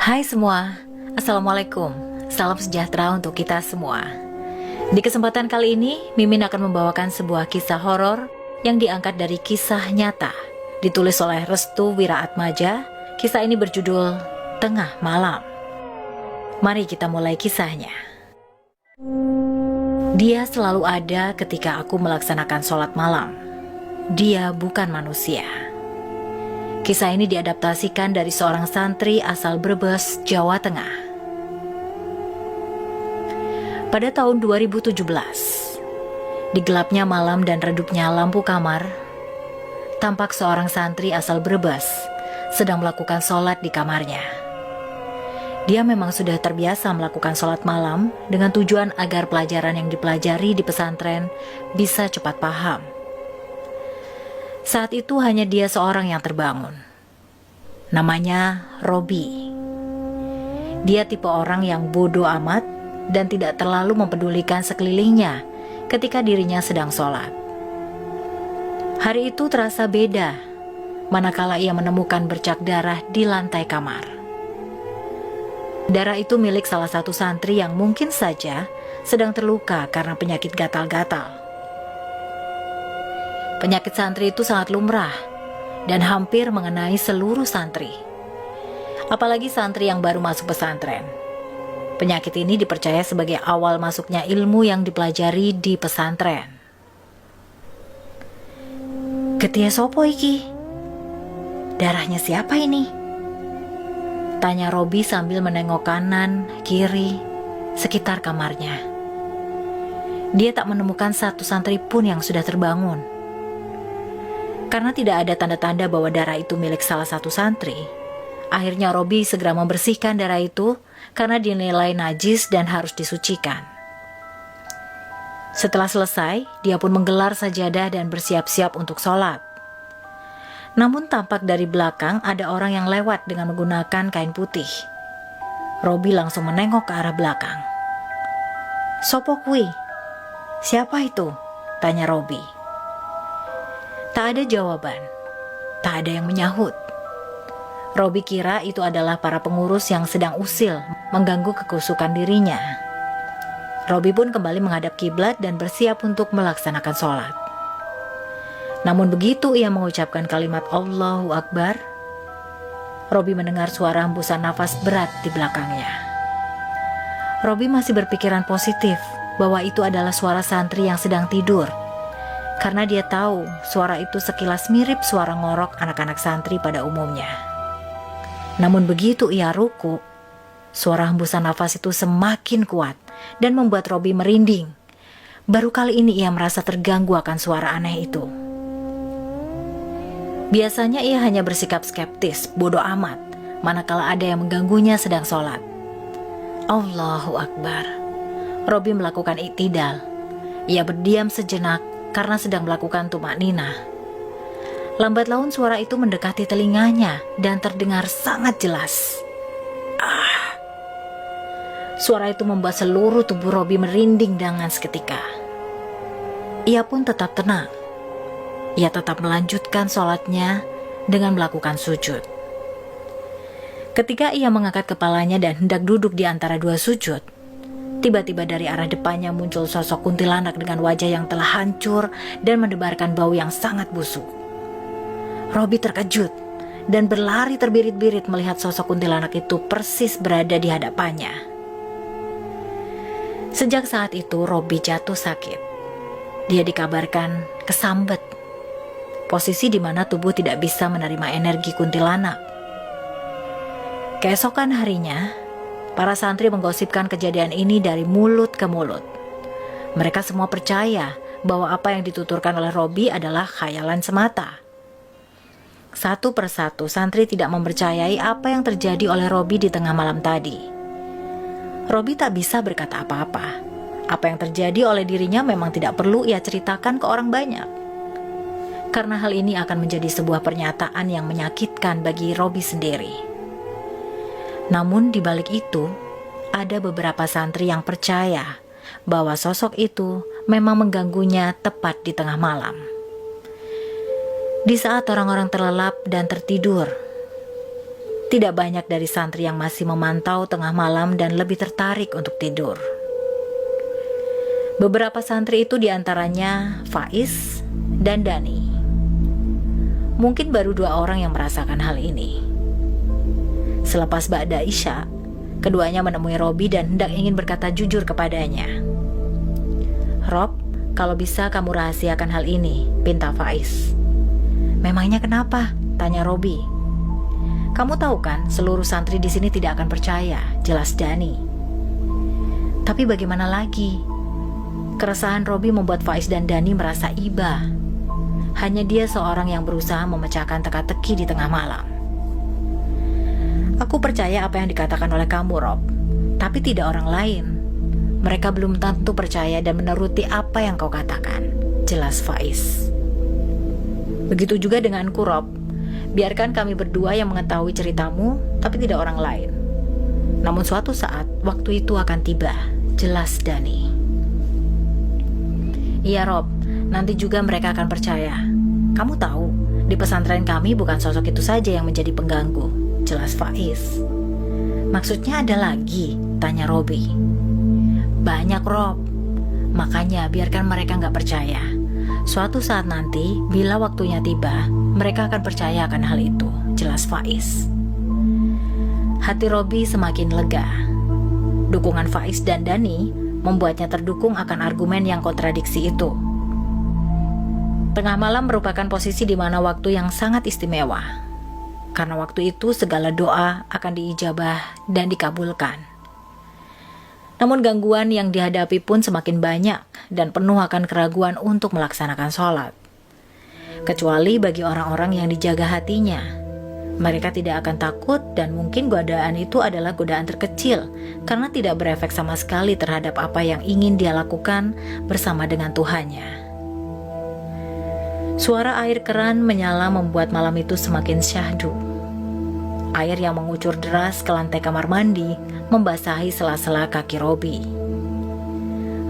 Hai semua, Assalamualaikum. Salam sejahtera untuk kita semua. Di kesempatan kali ini, Mimin akan membawakan sebuah kisah horor yang diangkat dari kisah nyata. Ditulis oleh Restu Wiraatmaja. Kisah ini berjudul Tengah Malam. Mari kita mulai kisahnya. Dia selalu ada ketika aku melaksanakan sholat malam. Dia bukan manusia. Kisah ini diadaptasikan dari seorang santri asal Brebes, Jawa Tengah. Pada tahun 2017, di gelapnya malam dan redupnya lampu kamar, tampak seorang santri asal Brebes sedang melakukan sholat di kamarnya. Dia memang sudah terbiasa melakukan sholat malam dengan tujuan agar pelajaran yang dipelajari di pesantren bisa cepat paham. Saat itu hanya dia seorang yang terbangun. Namanya Robi. Dia tipe orang yang bodoh amat dan tidak terlalu mempedulikan sekelilingnya ketika dirinya sedang sholat. Hari itu terasa beda manakala ia menemukan bercak darah di lantai kamar. Darah itu milik salah satu santri yang mungkin saja sedang terluka karena penyakit gatal-gatal. Penyakit santri itu sangat lumrah dan hampir mengenai seluruh santri. Apalagi santri yang baru masuk pesantren. Penyakit ini dipercaya sebagai awal masuknya ilmu yang dipelajari di pesantren. "Getih sopo iki? Darahnya siapa ini?" tanya Robi sambil menengok kanan, kiri, sekitar kamarnya. Dia tak menemukan satu santri pun yang sudah terbangun. Karena tidak ada tanda-tanda bahwa darah itu milik salah satu santri, akhirnya Robi segera membersihkan darah itu karena dinilai najis dan harus disucikan. Setelah selesai, dia pun menggelar sajadah dan bersiap-siap untuk sholat. Namun tampak dari belakang ada orang yang lewat dengan menggunakan kain putih. Robi langsung menengok ke arah belakang. "Sopo kui? Siapa itu?" tanya Robi. Tak ada jawaban, tak ada yang menyahut. Robi kira itu adalah para pengurus yang sedang usil mengganggu kekusukan dirinya. Robi pun kembali menghadap kiblat dan bersiap untuk melaksanakan sholat. Namun begitu ia mengucapkan kalimat Allahu Akbar, Robi mendengar suara hembusan nafas berat di belakangnya. Robi masih berpikiran positif bahwa itu adalah suara santri yang sedang tidur, karena dia tahu suara itu sekilas mirip suara ngorok anak-anak santri pada umumnya. Namun begitu ia ruku, suara hembusan nafas itu semakin kuat dan membuat Robi merinding. Baru kali ini ia merasa terganggu akan suara aneh itu. Biasanya ia hanya bersikap skeptis, bodoh amat, manakala ada yang mengganggunya sedang sholat. Allahu Akbar. Robi melakukan iktidal. Ia berdiam sejenak karena sedang melakukan tumakninah. Lambat laun suara itu mendekati telinganya dan terdengar sangat jelas. Suara itu membuat seluruh tubuh Robi merinding dengan seketika. Ia pun tetap tenang. Ia tetap melanjutkan sholatnya dengan melakukan sujud. Ketika ia mengangkat kepalanya dan hendak duduk di antara dua sujud, tiba-tiba dari arah depannya muncul sosok kuntilanak dengan wajah yang telah hancur dan mendebarkan bau yang sangat busuk. Robi terkejut dan berlari terbirit-birit melihat sosok kuntilanak itu persis berada di hadapannya. Sejak saat itu Robi jatuh sakit. Dia dikabarkan kesambet, posisi di mana tubuh tidak bisa menerima energi kuntilanak. Keesokan harinya, para santri menggosipkan kejadian ini dari mulut ke mulut. Mereka semua percaya bahwa apa yang dituturkan oleh Robi adalah khayalan semata. Satu persatu santri tidak mempercayai apa yang terjadi oleh Robi di tengah malam tadi. Robi tak bisa berkata apa-apa. Apa yang terjadi oleh dirinya memang tidak perlu ia ceritakan ke orang banyak, karena hal ini akan menjadi sebuah pernyataan yang menyakitkan bagi Robi sendiri. Namun di balik itu, ada beberapa santri yang percaya bahwa sosok itu memang mengganggunya tepat di tengah malam. Di saat orang-orang terlelap dan tertidur, Tidak banyak dari santri yang masih memantau tengah malam dan lebih tertarik untuk tidur. Beberapa santri itu diantaranya Faiz dan Dani. Mungkin baru 2 orang yang merasakan hal ini. Selepas ba'da Isya, keduanya menemui Robi dan hendak ingin berkata jujur kepadanya. "Rob, kalau bisa kamu rahasiakan hal ini," pinta Faiz. "Memangnya kenapa?" tanya Robi. "Kamu tahu kan, seluruh santri di sini tidak akan percaya," jelas Dani. Tapi bagaimana lagi? Keresahan Robi membuat Faiz dan Dani merasa iba. Hanya dia seorang yang berusaha memecahkan teka-teki di tengah malam. "Aku percaya apa yang dikatakan oleh kamu, Rob, tapi tidak orang lain. Mereka belum tentu percaya dan menuruti apa yang kau katakan," jelas Faiz. "Begitu juga denganku, Rob. Biarkan kami berdua yang mengetahui ceritamu, tapi tidak orang lain. Namun suatu saat, waktu itu akan tiba," jelas Dani. "Iya, Rob, nanti juga mereka akan percaya. Kamu tahu, di pesantren kami bukan sosok itu saja yang menjadi pengganggu," jelas Faiz. "Maksudnya ada lagi?" tanya Robi. "Banyak, Rob. Makanya biarkan mereka nggak percaya. Suatu saat nanti, bila waktunya tiba, mereka akan percaya akan hal itu," jelas Faiz. Hati Robi semakin lega. Dukungan Faiz dan Dani membuatnya terdukung akan argumen yang kontradiksi itu. Tengah malam merupakan posisi di mana waktu yang sangat istimewa. Karena waktu itu segala doa akan diijabah dan dikabulkan. Namun gangguan yang dihadapi pun semakin banyak dan penuh akan keraguan untuk melaksanakan sholat. Kecuali bagi orang-orang yang dijaga hatinya. Mereka tidak akan takut dan mungkin godaan itu adalah godaan terkecil karena tidak berefek sama sekali terhadap apa yang ingin dia lakukan bersama dengan Tuhannya. Suara air keran menyala membuat malam itu semakin syahdu. Air yang mengucur deras ke lantai kamar mandi membasahi sela-sela kaki Robi.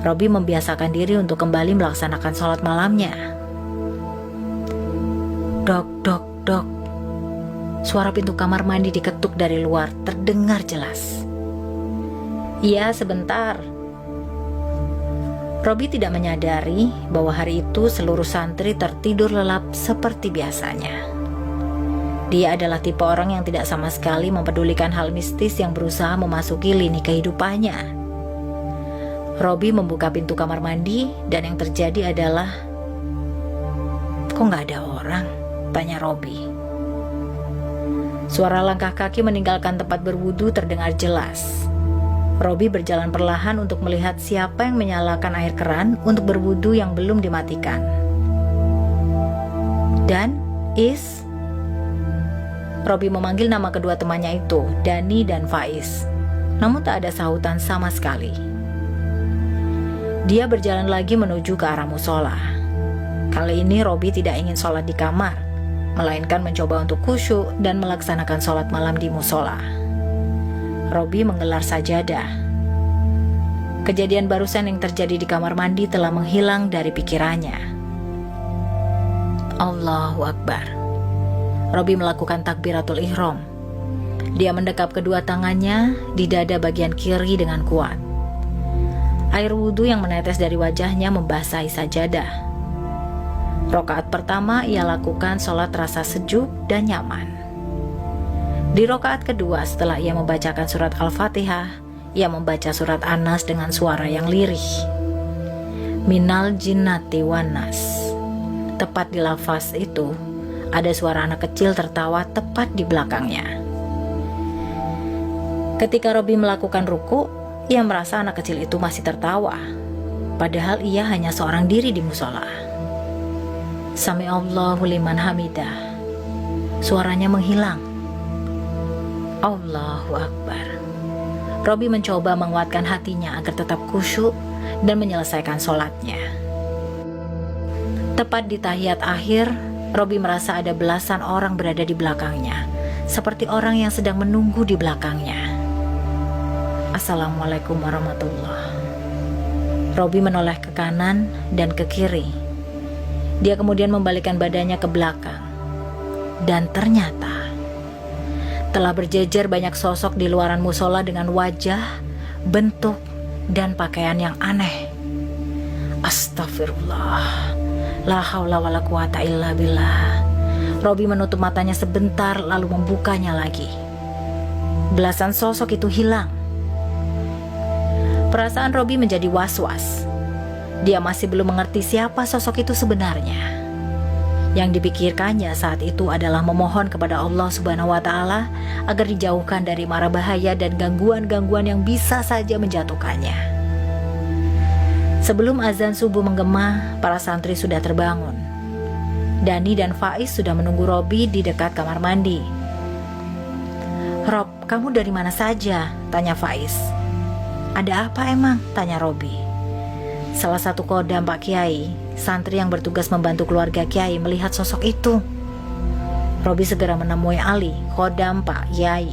Robi membiasakan diri untuk kembali melaksanakan sholat malamnya. Dok, dok, dok. Suara pintu kamar mandi diketuk dari luar terdengar jelas. "Iya, sebentar." Robi tidak menyadari bahwa hari itu seluruh santri tertidur lelap seperti biasanya. Dia adalah tipe orang yang tidak sama sekali mempedulikan hal mistis yang berusaha memasuki lini kehidupannya. Robi membuka pintu kamar mandi dan yang terjadi adalah, "Kok nggak ada orang?" tanya Robi. Suara langkah kaki meninggalkan tempat berwudu terdengar jelas. Robi berjalan perlahan untuk melihat siapa yang menyalakan air keran untuk berwudu yang belum dimatikan. Dan Robi memanggil nama kedua temannya itu, Dani dan Faiz. Namun tak ada sahutan sama sekali. Dia berjalan lagi menuju ke arah musola. Kali ini Robi tidak ingin sholat di kamar, melainkan mencoba untuk khusyuk dan melaksanakan sholat malam di musola. Robi menggelar sajadah. Kejadian barusan yang terjadi di kamar mandi telah menghilang dari pikirannya. Allahu Akbar. Robi melakukan takbiratul ihram. Dia mendekap kedua tangannya di dada bagian kiri dengan kuat. Air wudhu yang menetes dari wajahnya membasahi sajadah. Rokaat pertama ia lakukan sholat rasa sejuk dan nyaman. Di rokaat kedua setelah ia membacakan surat Al-Fatihah, ia membaca surat An-Nas dengan suara yang lirih. Minal jinnati wan nas. Tepat di lafaz itu, ada suara anak kecil tertawa tepat di belakangnya. Ketika Robi melakukan ruku, ia merasa anak kecil itu masih tertawa. Padahal ia hanya seorang diri di musola. Sami Allahu liman hamidah. Suaranya menghilang. Allahu Akbar. Robi mencoba menguatkan hatinya agar tetap khusyuk dan menyelesaikan sholatnya. Tepat di tahiyat akhir, Robi merasa ada belasan orang berada di belakangnya, seperti orang yang sedang menunggu di belakangnya. Assalamualaikum warahmatullahi. Robi menoleh ke kanan dan ke kiri. Dia kemudian membalikkan badannya ke belakang. Dan ternyata Telah berjejer banyak sosok di luaran musola dengan wajah, bentuk, dan pakaian yang aneh. Astagfirullah, la haula wala quwata illa billah. Robi menutup matanya sebentar lalu membukanya lagi. Belasan sosok itu hilang. Perasaan Robi menjadi was-was. Dia masih belum mengerti siapa sosok itu sebenarnya. Yang dipikirkannya saat itu adalah memohon kepada Allah Subhanahu wa Ta'ala agar dijauhkan dari mara bahaya dan gangguan-gangguan yang bisa saja menjatuhkannya. Sebelum azan subuh menggema, para santri sudah terbangun. Dani dan Faiz sudah menunggu Robi di dekat kamar mandi. "Rob, kamu dari mana saja?" tanya Faiz. "Ada apa emang?" tanya Robi. Salah satu kodam Pak Kiai, santri yang bertugas membantu keluarga Kiai, melihat sosok itu. Robi segera menemui Ali, kodam Pak Kiai.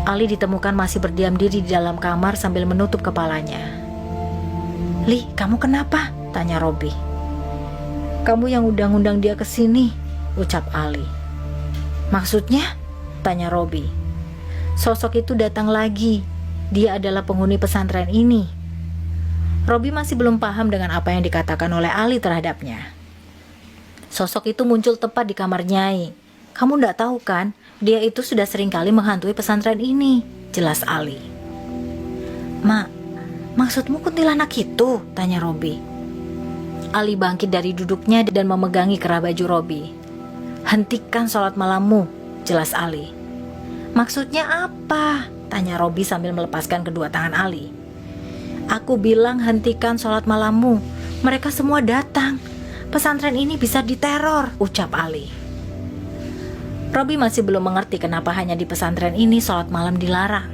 Ali ditemukan masih berdiam diri di dalam kamar sambil menutup kepalanya. "Li, kamu kenapa?" tanya Robi. "Kamu yang undang-undang dia ke sini," ucap Ali. "Maksudnya?" tanya Robi. "Sosok itu datang lagi. Dia adalah penghuni pesantren ini." Robi masih belum paham dengan apa yang dikatakan oleh Ali terhadapnya. "Sosok itu muncul tepat di kamar Nyai. Kamu ndak tahu kan, dia itu sudah sering kali menghantui pesantren ini," jelas Ali. "Mak, maksudmu kuntilanak itu?" tanya Robi. Ali bangkit dari duduknya dan memegangi kerah baju Robi. "Hentikan sholat malammu," jelas Ali. "Maksudnya apa?" tanya Robi sambil melepaskan kedua tangan Ali. "Aku bilang hentikan sholat malammu. Mereka semua datang. Pesantren ini bisa diteror," ucap Ali. Robi masih belum mengerti kenapa hanya di pesantren ini sholat malam dilarang.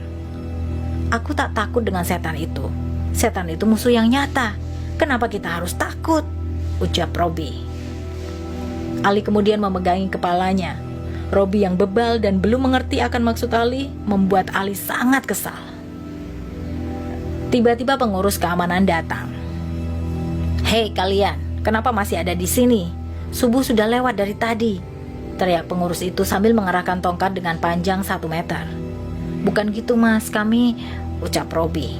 "Aku tak takut dengan setan itu. Setan itu musuh yang nyata. Kenapa kita harus takut?" ucap Robi. Ali kemudian memegangi kepalanya. Robi yang bebal dan belum mengerti akan maksud Ali membuat Ali sangat kesal. Tiba-tiba pengurus keamanan datang. "Hei kalian, kenapa masih ada di sini? Subuh sudah lewat dari tadi," teriak pengurus itu sambil mengerahkan tongkat dengan panjang 1 meter. "Bukan gitu mas, kami," ucap Robi.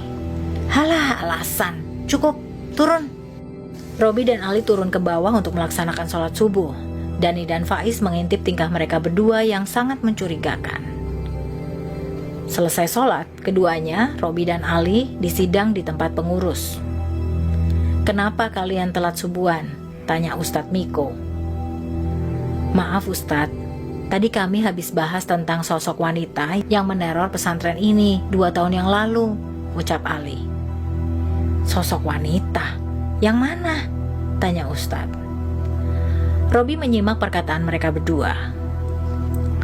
"Halah, alasan. Cukup, turun." Robi dan Ali turun ke bawah untuk melaksanakan sholat subuh. Dani dan Faiz mengintip tingkah mereka berdua yang sangat mencurigakan. Selesai sholat, keduanya, Robi dan Ali, disidang di tempat pengurus. "Kenapa kalian telat subuhan?" tanya Ustadz Miko. "Maaf Ustadz, tadi kami habis bahas tentang sosok wanita yang meneror pesantren ini 2 tahun yang lalu," ucap Ali. "Sosok wanita? Yang mana?" tanya Ustadz. Robi menyimak perkataan mereka berdua.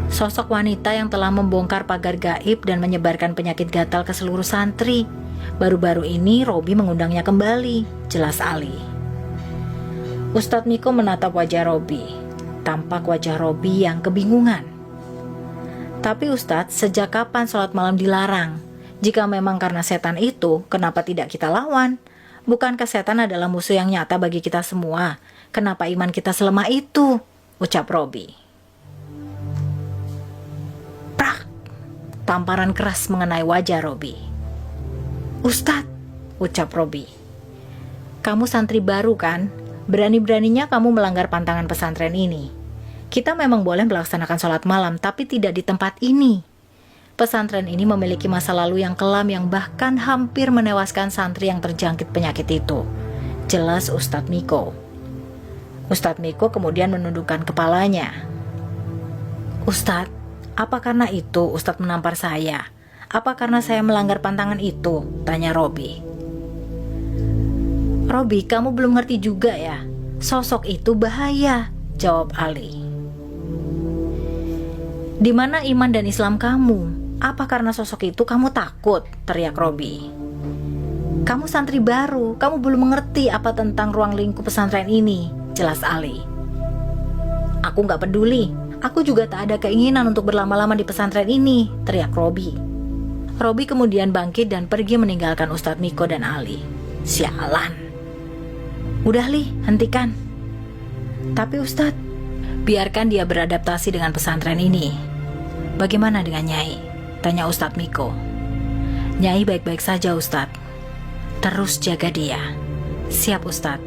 "Sosok wanita yang telah membongkar pagar gaib dan menyebarkan penyakit gatal ke seluruh santri. Baru-baru ini Robi mengundangnya kembali," jelas Ali. Ustadz Miko menatap wajah Robi. Tampak wajah Robi yang kebingungan. "Tapi Ustadz, sejak kapan sholat malam dilarang? Jika memang karena setan itu, kenapa tidak kita lawan? Bukankah setan adalah musuh yang nyata bagi kita semua? Kenapa iman kita selemah itu?" ucap Robi. Prak! Tamparan keras mengenai wajah Robi. "Ustadz," ucap Robi, "kamu santri baru kan? Berani-beraninya kamu melanggar pantangan pesantren ini. Kita memang boleh melaksanakan sholat malam, tapi tidak di tempat ini. Pesantren ini memiliki masa lalu yang kelam yang bahkan hampir menewaskan santri yang terjangkit penyakit itu," jelas Ustadz Miko. Ustadz Miko kemudian menundukkan kepalanya. "Ustadz, apa karena itu Ustadz menampar saya? Apa karena saya melanggar pantangan itu?" tanya Robi. "Robi, kamu belum ngerti juga ya? Sosok itu bahaya," jawab Ali. "Di mana iman dan Islam kamu? Apa karena sosok itu kamu takut?" teriak Robi. "Kamu santri baru, kamu belum mengerti apa tentang ruang lingkup pesantren ini," jelas Ali. "Aku gak peduli. Aku juga tak ada keinginan untuk berlama-lama di pesantren ini," teriak Robi. Robi kemudian bangkit dan pergi meninggalkan Ustadz Miko dan Ali. Sialan. "Udah Li, hentikan." "Tapi Ustadz, biarkan dia beradaptasi dengan pesantren ini. Bagaimana dengan Nyai? Tanya Ustadz Miko. Nyai baik-baik saja Ustadz. Terus jaga dia. Siap Ustadz.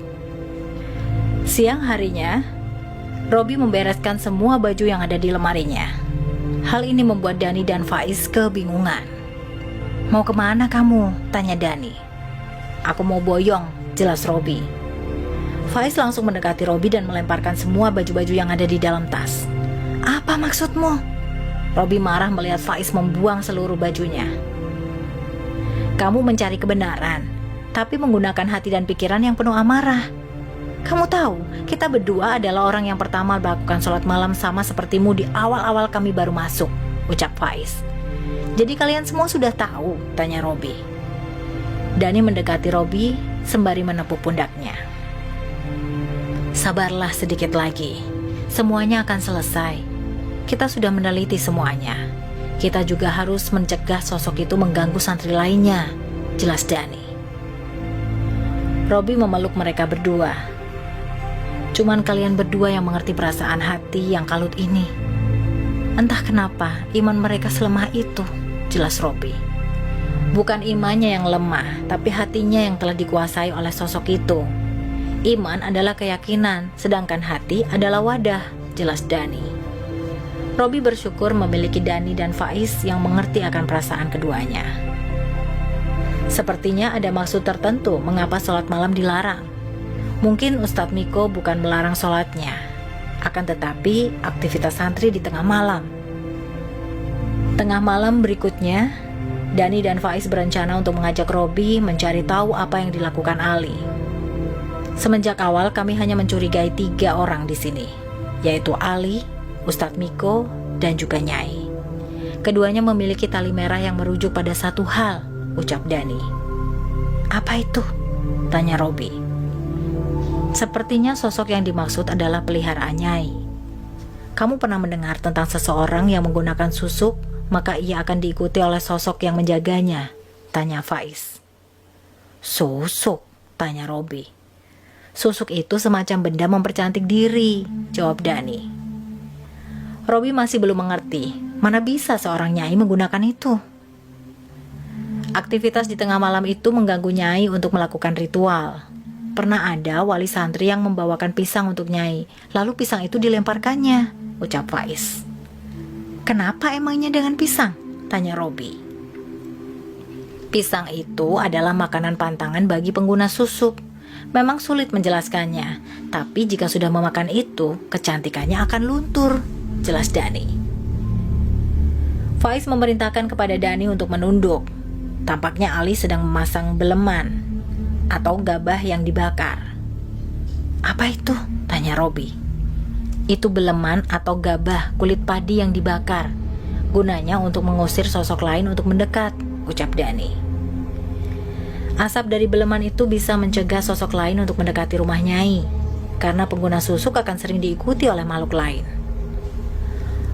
Siang harinya, Robi membereskan semua baju yang ada di lemarinya. Hal ini membuat Dani dan Faiz kebingungan. Mau kemana kamu? Tanya Dani. Aku mau boyong, jelas Robi. Faiz langsung mendekati Robi dan melemparkan semua baju-baju yang ada di dalam tas. Apa maksudmu? Robi marah melihat Faiz membuang seluruh bajunya. Kamu mencari kebenaran, tapi menggunakan hati dan pikiran yang penuh amarah. Kamu tahu, kita berdua adalah orang yang pertama melakukan sholat malam sama sepertimu di awal-awal kami baru masuk, ucap Faiz. Jadi kalian semua sudah tahu? Tanya Robi. Dani mendekati Robi sembari menepuk pundaknya. Sabarlah sedikit lagi, semuanya akan selesai. Kita sudah meneliti semuanya. Kita juga harus mencegah sosok itu mengganggu santri lainnya, jelas Dani. Robi memeluk mereka berdua. Cuman kalian berdua yang mengerti perasaan hati yang kalut ini. Entah kenapa iman mereka selemah itu, jelas Robi. Bukan imannya yang lemah, tapi hatinya yang telah dikuasai oleh sosok itu. Iman adalah keyakinan, sedangkan hati adalah wadah, jelas Dani. Robi bersyukur memiliki Dani dan Faiz yang mengerti akan perasaan keduanya. Sepertinya ada maksud tertentu mengapa sholat malam dilarang. Mungkin Ustadz Miko bukan melarang sholatnya, akan tetapi aktivitas santri di tengah malam. Tengah malam berikutnya, Dani dan Faiz berencana untuk mengajak Robi mencari tahu apa yang dilakukan Ali. Semenjak awal kami hanya mencurigai 3 orang di sini, yaitu Ali, Ustadz Miko, dan juga Nyai. Keduanya memiliki tali merah yang merujuk pada satu hal, ucap Dani. Apa itu? Tanya Robi. Sepertinya sosok yang dimaksud adalah peliharaan Nyai. Kamu pernah mendengar tentang seseorang yang menggunakan susuk, maka ia akan diikuti oleh sosok yang menjaganya? Tanya Faiz. Susuk? Tanya Robi. Susuk itu semacam benda mempercantik diri, jawab Dani. Robi masih belum mengerti, mana bisa seorang Nyai menggunakan itu. Aktivitas di tengah malam itu mengganggu Nyai untuk melakukan ritual. Pernah ada wali santri yang membawakan pisang untuk Nyai, lalu pisang itu dilemparkannya, ucap Faiz. Kenapa emangnya dengan pisang? Tanya Robi. Pisang itu adalah makanan pantangan bagi pengguna susuk. Memang sulit menjelaskannya, tapi jika sudah memakan itu, kecantikannya akan luntur, jelas Dani. Faiz memerintahkan kepada Dani untuk menunduk. Tampaknya Ali sedang memasang beleman atau gabah yang dibakar. Apa itu? Tanya Robi. Itu beleman atau gabah kulit padi yang dibakar. Gunanya untuk mengusir sosok lain untuk mendekat, ucap Dani. Asap dari beleman itu bisa mencegah sosok lain untuk mendekati rumah Nyai, karena pengguna susuk akan sering diikuti oleh makhluk lain.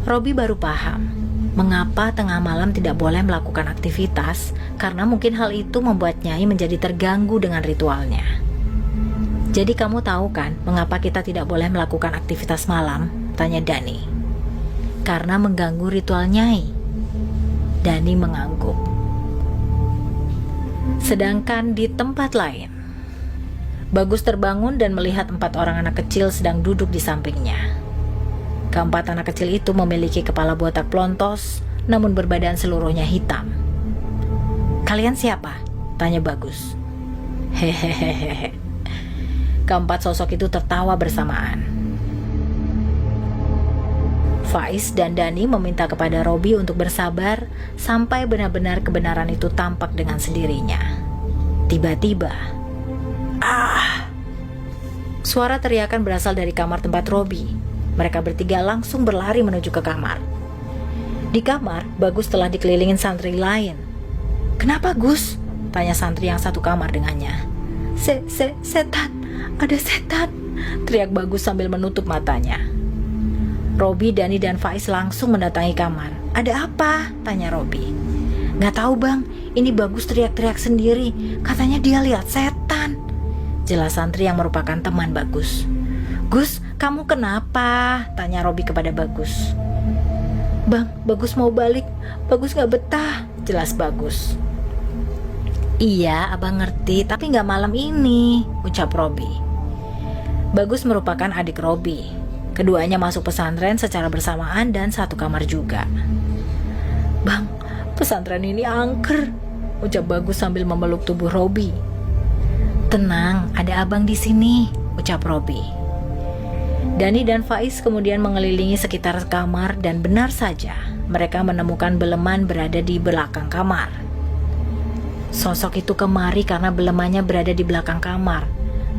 Robi baru paham mengapa tengah malam tidak boleh melakukan aktivitas, karena mungkin hal itu membuat Nyai menjadi terganggu dengan ritualnya. Jadi kamu tahu kan mengapa kita tidak boleh melakukan aktivitas malam? Tanya Dani. Karena mengganggu ritual Nyai. Dani mengangguk. Sedangkan di tempat lain, Bagus terbangun dan melihat 4 orang anak kecil sedang duduk di sampingnya. Keempat anak kecil itu memiliki kepala botak plontos, namun berbadan seluruhnya hitam. Kalian siapa? Tanya Bagus. Hehehehe. Keempat sosok itu tertawa bersamaan. Faiz dan Dani meminta kepada Robi untuk bersabar sampai benar-benar kebenaran itu tampak dengan sendirinya. Tiba-tiba, suara teriakan berasal dari kamar tempat Robi. Mereka bertiga langsung berlari menuju ke kamar. Di kamar, Bagus telah dikelilingin santri lain. Kenapa Gus? Tanya santri yang satu kamar dengannya. Setan, ada setan, teriak Bagus sambil menutup matanya. Robi, Dani, dan Faiz langsung mendatangi kamar. Ada apa? Tanya Robi. Gak tahu bang, ini Bagus teriak-teriak sendiri. Katanya dia lihat setan, jelas santri yang merupakan teman Bagus. Gus, kamu kenapa? Tanya Robi kepada Bagus. "Bang, Bagus mau balik. Bagus gak betah," jelas Bagus. "Iya, abang ngerti, tapi gak malam ini," ucap Robi. Bagus merupakan adik Robi. Keduanya masuk pesantren secara bersamaan dan satu kamar juga. "Bang, pesantren ini angker," ucap Bagus sambil memeluk tubuh Robi. "Tenang, ada abang di sini," ucap Robi. Dani dan Faiz kemudian mengelilingi sekitar kamar dan benar saja mereka menemukan beleman berada di belakang kamar. "Sosok itu kemari karena belemannya berada di belakang kamar.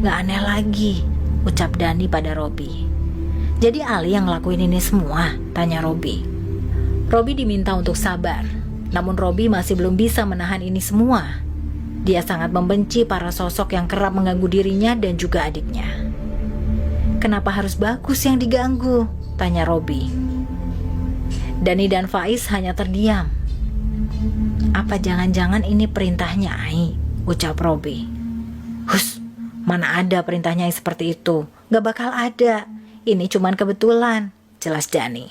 Gak aneh lagi," ucap Dani pada Robi. "Jadi Ali yang ngelakuin ini semua?" tanya Robi. Robi diminta untuk sabar, namun Robi masih belum bisa menahan ini semua. Dia sangat membenci para sosok yang kerap mengganggu dirinya dan juga adiknya. "Kenapa harus Bagus yang diganggu?" tanya Robi. Dani dan Faiz hanya terdiam. "Apa jangan-jangan ini perintahnya Ai?" ucap Robi. "Hus, mana ada perintahnya yang seperti itu? Gak bakal ada. Ini cuman kebetulan," jelas Dani.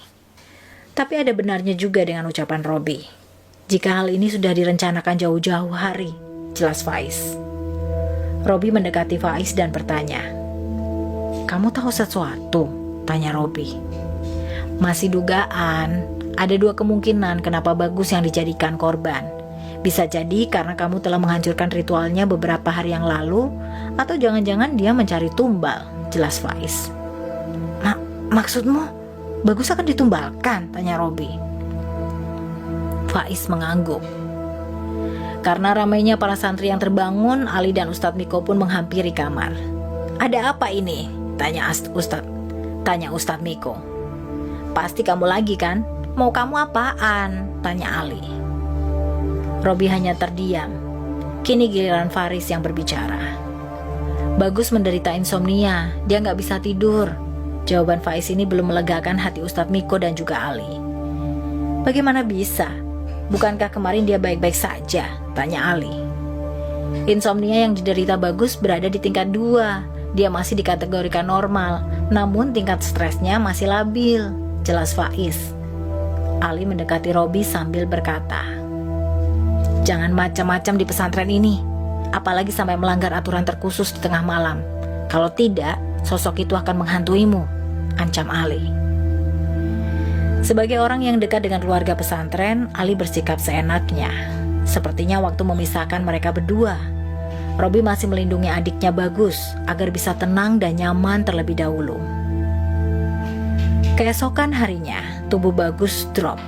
Tapi ada benarnya juga dengan ucapan Robi. "Jika hal ini sudah direncanakan jauh-jauh hari," jelas Faiz. Robi mendekati Faiz dan bertanya, "Kamu tahu sesuatu?" tanya Robi. "Masih dugaan. Ada dua kemungkinan kenapa Bagus yang dijadikan korban. Bisa jadi karena kamu telah menghancurkan ritualnya beberapa hari yang lalu, atau jangan-jangan dia mencari tumbal," jelas Faiz. Maksudmu Bagus akan ditumbalkan?" tanya Robi. Faiz mengangguk. Karena ramainya para santri yang terbangun, Ali dan Ustadz Miko pun menghampiri kamar. "Ada apa ini?" tanya Ustadz Miko. "Pasti kamu lagi kan? Mau kamu apaan?" tanya Ali. Robi hanya terdiam. Kini giliran Faris yang berbicara. "Bagus menderita insomnia, dia gak bisa tidur." Jawaban Faiz ini belum melegakan hati Ustadz Miko dan juga Ali. "Bagaimana bisa? Bukankah kemarin dia baik-baik saja?" tanya Ali. "Insomnia yang diderita Bagus berada di tingkat 2. Dia masih dikategorikan normal, namun tingkat stresnya masih labil," jelas Faiz. Ali mendekati Robi sambil berkata, "Jangan macam-macam di pesantren ini, apalagi sampai melanggar aturan terkhusus di tengah malam. Kalau tidak, sosok itu akan menghantuimu," ancam Ali. Sebagai orang yang dekat dengan keluarga pesantren, Ali bersikap seenaknya. Sepertinya waktu memisahkan mereka berdua, Robi masih melindungi adiknya Bagus agar bisa tenang dan nyaman terlebih dahulu. Keesokan harinya, tubuh Bagus drop.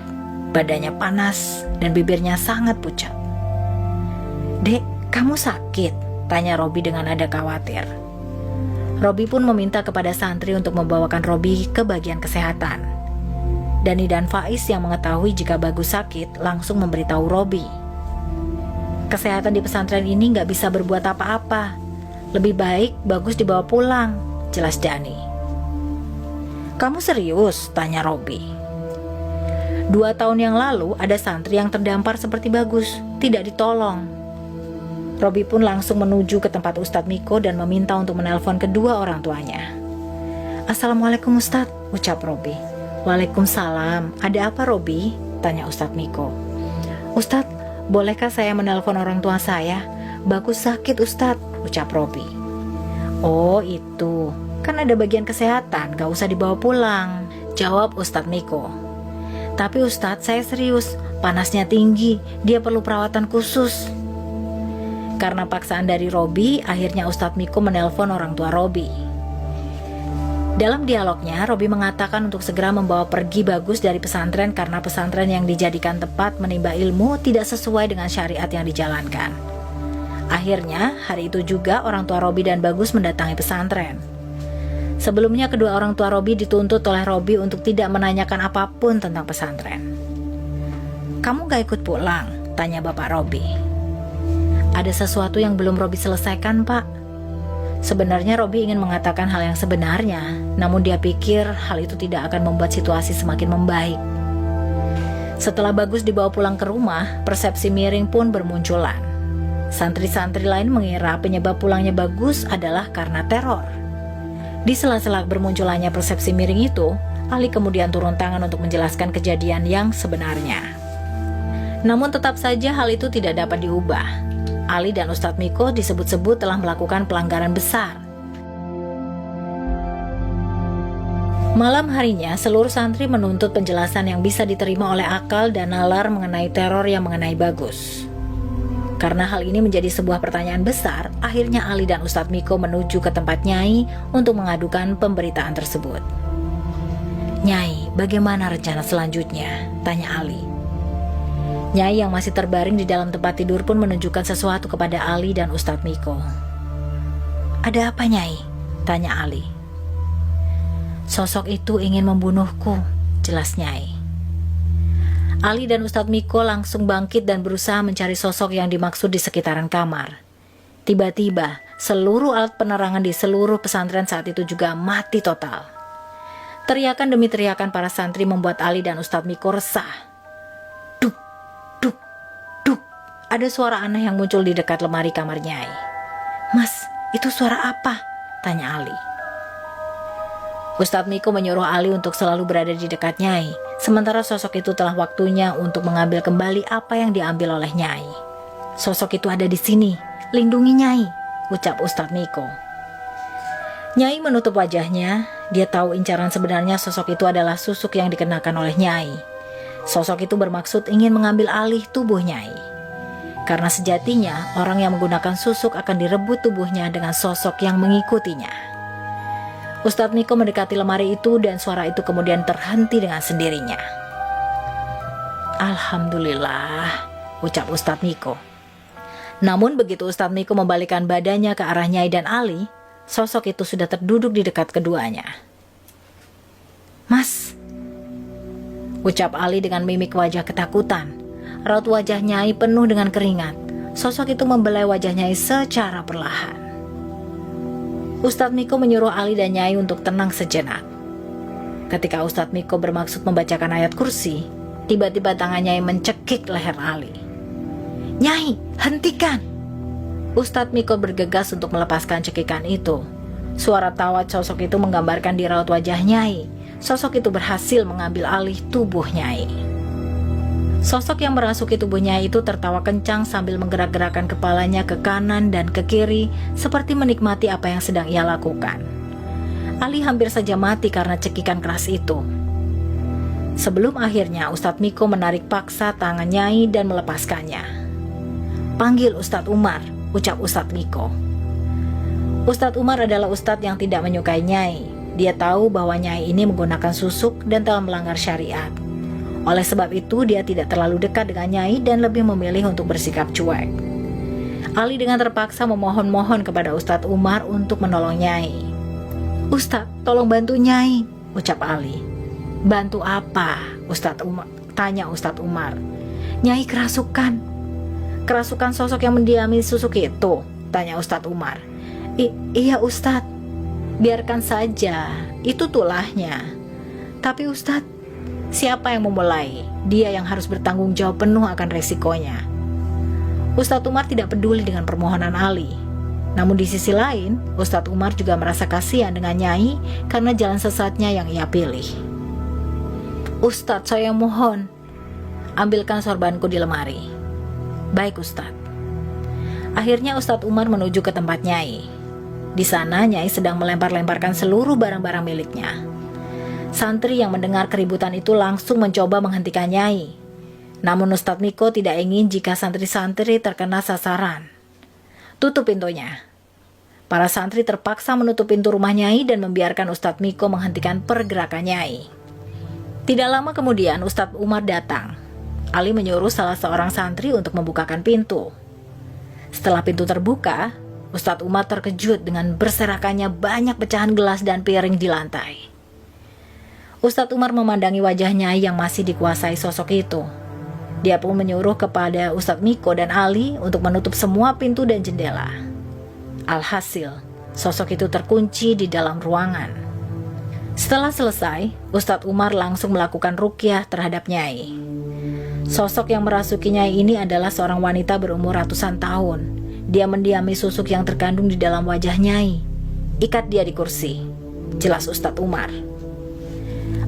Badannya panas dan bibirnya sangat pucat. "Dek, kamu sakit?" tanya Robi dengan nada khawatir. Robi pun meminta kepada santri untuk membawakan Robi ke bagian kesehatan. Dani dan Faiz yang mengetahui jika Bagus sakit langsung memberitahu Robi. "Kesehatan di pesantren ini gak bisa berbuat apa-apa. Lebih baik Bagus dibawa pulang," jelas Dani. "Kamu serius?" tanya Robi. 2 tahun yang lalu ada santri yang terdampar seperti Bagus, tidak ditolong. Robi pun langsung menuju ke tempat Ustadz Miko dan meminta untuk menelpon kedua orang tuanya. "Assalamualaikum Ustadz," ucap Robi. "Waalaikumsalam. Ada apa Robi?" tanya Ustadz Miko. "Ustadz, bolehkah saya menelpon orang tua saya? Bagus sakit Ustadz," ucap Robi. "Oh itu, kan ada bagian kesehatan, gak usah dibawa pulang," jawab Ustadz Miko. "Tapi Ustadz, saya serius, panasnya tinggi, dia perlu perawatan khusus." Karena paksaan dari Robi, akhirnya Ustadz Miko menelpon orang tua Robi. Dalam dialognya, Robi mengatakan untuk segera membawa pergi Bagus dari pesantren karena pesantren yang dijadikan tempat menimba ilmu tidak sesuai dengan syariat yang dijalankan. Akhirnya, hari itu juga orang tua Robi dan Bagus mendatangi pesantren. Sebelumnya, kedua orang tua Robi dituntut oleh Robi untuk tidak menanyakan apapun tentang pesantren. "Kamu gak ikut pulang?" tanya bapak Robi. "Ada sesuatu yang belum Robi selesaikan, Pak." Sebenarnya Robi ingin mengatakan hal yang sebenarnya, namun dia pikir hal itu tidak akan membuat situasi semakin membaik. Setelah Bagus dibawa pulang ke rumah, persepsi miring pun bermunculan. Santri-santri lain mengira penyebab pulangnya Bagus adalah karena teror. Di sela-sela bermunculannya persepsi miring itu, Ali kemudian turun tangan untuk menjelaskan kejadian yang sebenarnya. Namun tetap saja hal itu tidak dapat diubah. Ali dan Ustadz Miko disebut-sebut telah melakukan pelanggaran besar. Malam harinya, seluruh santri menuntut penjelasan yang bisa diterima oleh akal dan nalar mengenai teror yang mengenai Bagus. Karena hal ini menjadi sebuah pertanyaan besar, akhirnya Ali dan Ustadz Miko menuju ke tempat Nyai untuk mengadukan pemberitaan tersebut. "Nyai, bagaimana rencana selanjutnya?" tanya Ali. Nyai yang masih terbaring di dalam tempat tidur pun menunjukkan sesuatu kepada Ali dan Ustadz Miko. "Ada apa, Nyai?" tanya Ali. "Sosok itu ingin membunuhku," jelas Nyai. Ali dan Ustadz Miko langsung bangkit dan berusaha mencari sosok yang dimaksud di sekitaran kamar. Tiba-tiba, seluruh alat penerangan di seluruh pesantren saat itu juga mati total. Teriakan demi teriakan para santri membuat Ali dan Ustadz Miko resah. Duk, duk, duk. Ada suara aneh yang muncul di dekat lemari kamar Nyai. "Mas, itu suara apa?" tanya Ali. Ustadz Miko menyuruh Ali untuk selalu berada di dekat Nyai, sementara sosok itu telah waktunya untuk mengambil kembali apa yang diambil oleh Nyai. "Sosok itu ada di sini, lindungi Nyai," ucap Ustadz Miko. Nyai menutup wajahnya. Dia tahu incaran sebenarnya sosok itu adalah susuk yang dikenakan oleh Nyai. Sosok itu bermaksud ingin mengambil alih tubuh Nyai. Karena sejatinya orang yang menggunakan susuk akan direbut tubuhnya dengan sosok yang mengikutinya. Ustadz Miko mendekati lemari itu dan suara itu kemudian terhenti dengan sendirinya. "Alhamdulillah," ucap Ustadz Miko. Namun begitu Ustadz Miko membalikkan badannya ke arah Nyai dan Ali, sosok itu sudah terduduk di dekat keduanya. "Mas," ucap Ali dengan mimik wajah ketakutan. Raut wajah Nyai penuh dengan keringat. Sosok itu membelai wajah Nyai secara perlahan. Ustadz Miko menyuruh Ali dan Nyai untuk tenang sejenak. Ketika Ustadz Miko bermaksud membacakan ayat kursi, tiba-tiba tangan Nyai mencekik leher Ali. "Nyai, hentikan!" Ustadz Miko bergegas untuk melepaskan cekikan itu. Suara tawa sosok itu menggambarkan di raut wajah Nyai. Sosok itu berhasil mengambil alih tubuh Nyai. Sosok yang merasuki tubuh Nyai itu tertawa kencang sambil menggerak-gerakkan kepalanya ke kanan dan ke kiri seperti menikmati apa yang sedang ia lakukan. Ali hampir saja mati karena cekikan keras itu. Sebelum akhirnya Ustadz Miko menarik paksa tangan Nyai dan melepaskannya. "Panggil Ustadz Umar," ucap Ustadz Miko. Ustadz Umar adalah ustadz yang tidak menyukai Nyai. Dia tahu bahwa Nyai ini menggunakan susuk dan telah melanggar syariat. Oleh sebab itu dia tidak terlalu dekat dengan Nyai dan lebih memilih untuk bersikap cuek. Ali dengan terpaksa memohon-mohon kepada Ustadz Umar untuk menolong Nyai. "Ustadz, tolong bantu Nyai," ucap Ali. "Bantu apa?" tanya Ustadz Umar. "Nyai kerasukan." "Kerasukan sosok yang mendiami susuk itu?" tanya Ustadz Umar. Iya Ustadz, biarkan saja, itu tulahnya. Tapi Ustadz, siapa yang memulai? Dia yang harus bertanggung jawab penuh akan resikonya. Ustadz Umar tidak peduli dengan permohonan Ali. Namun di sisi lain, Ustadz Umar juga merasa kasihan dengan Nyai karena jalan sesatnya yang ia pilih. "Ustadz, saya mohon, ambilkan sorbanku di lemari." "Baik Ustadz." Akhirnya Ustadz Umar menuju ke tempat Nyai. Di sana Nyai sedang melempar-lemparkan seluruh barang-barang miliknya. Santri yang mendengar keributan itu langsung mencoba menghentikan Nyai. Namun Ustadz Miko tidak ingin jika santri-santri terkena sasaran. "Tutup pintunya." Para santri terpaksa menutup pintu rumah Nyai dan membiarkan Ustadz Miko menghentikan pergerakan Nyai. Tidak lama kemudian Ustadz Umar datang. Ali menyuruh salah seorang santri untuk membukakan pintu. Setelah pintu terbuka, Ustadz Umar terkejut dengan berserakannya banyak pecahan gelas dan piring di lantai. Ustadz Umar memandangi wajah Nyai yang masih dikuasai sosok itu. Dia pun menyuruh kepada Ustadz Miko dan Ali untuk menutup semua pintu dan jendela. Alhasil, sosok itu terkunci di dalam ruangan. Setelah selesai, Ustadz Umar langsung melakukan ruqyah terhadap Nyai. Sosok yang merasuki Nyai ini adalah seorang wanita berumur ratusan tahun. Dia mendiami susuk yang terkandung di dalam wajah Nyai. "Ikat dia di kursi," jelas Ustadz Umar.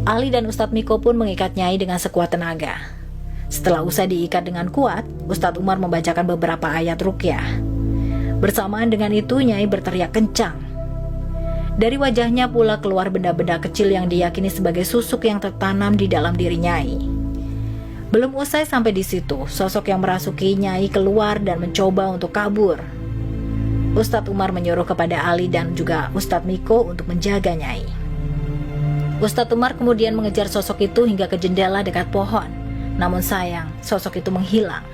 Ali dan Ustadz Miko pun mengikat Nyai dengan sekuat tenaga. Setelah usai diikat dengan kuat, Ustadz Umar membacakan beberapa ayat ruqyah. Bersamaan dengan itu, Nyai berteriak kencang. Dari wajahnya pula keluar benda-benda kecil yang diyakini sebagai susuk yang tertanam di dalam diri Nyai. Belum usai sampai di situ, sosok yang merasuki Nyai keluar dan mencoba untuk kabur. Ustadz Umar menyuruh kepada Ali dan juga Ustadz Miko untuk menjaga Nyai. Ustadz Umar kemudian mengejar sosok itu hingga ke jendela dekat pohon. Namun sayang, sosok itu menghilang.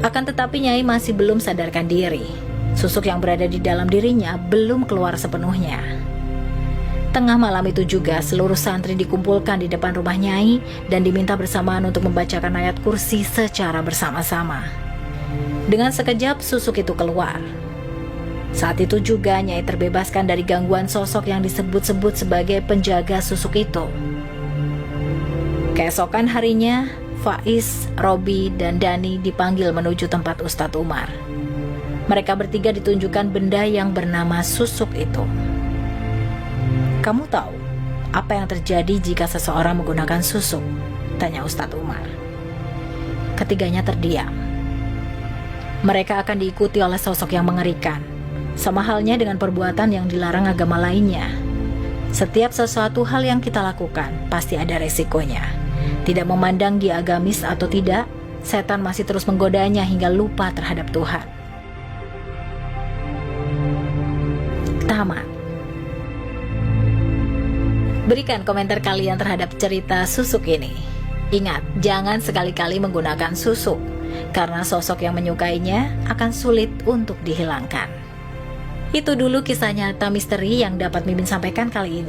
Akan tetapi Nyai masih belum sadarkan diri. Susuk yang berada di dalam dirinya belum keluar sepenuhnya. Tengah malam itu juga seluruh santri dikumpulkan di depan rumah Nyai dan diminta bersamaan untuk membacakan ayat kursi secara bersama-sama. Dengan sekejap susuk itu keluar. Saat itu juga Nyai terbebaskan dari gangguan sosok yang disebut-sebut sebagai penjaga susuk itu. Keesokan harinya, Faiz, Robi, dan Dani dipanggil menuju tempat Ustadz Umar. Mereka bertiga ditunjukkan benda yang bernama susuk itu. "Kamu tahu apa yang terjadi jika seseorang menggunakan susuk?" tanya Ustadz Umar. Ketiganya terdiam. Mereka akan diikuti oleh sosok yang mengerikan, sama halnya dengan perbuatan yang dilarang agama lainnya. Setiap sesuatu hal yang kita lakukan pasti ada resikonya. Tidak memandang dia agamis atau tidak, setan masih terus menggodanya hingga lupa terhadap Tuhan. Tamat. Berikan komentar kalian terhadap cerita susuk ini. Ingat, jangan sekali-kali menggunakan susuk, karena sosok yang menyukainya akan sulit untuk dihilangkan. Itu dulu kisah nyata misteri yang dapat Mimin sampaikan kali ini.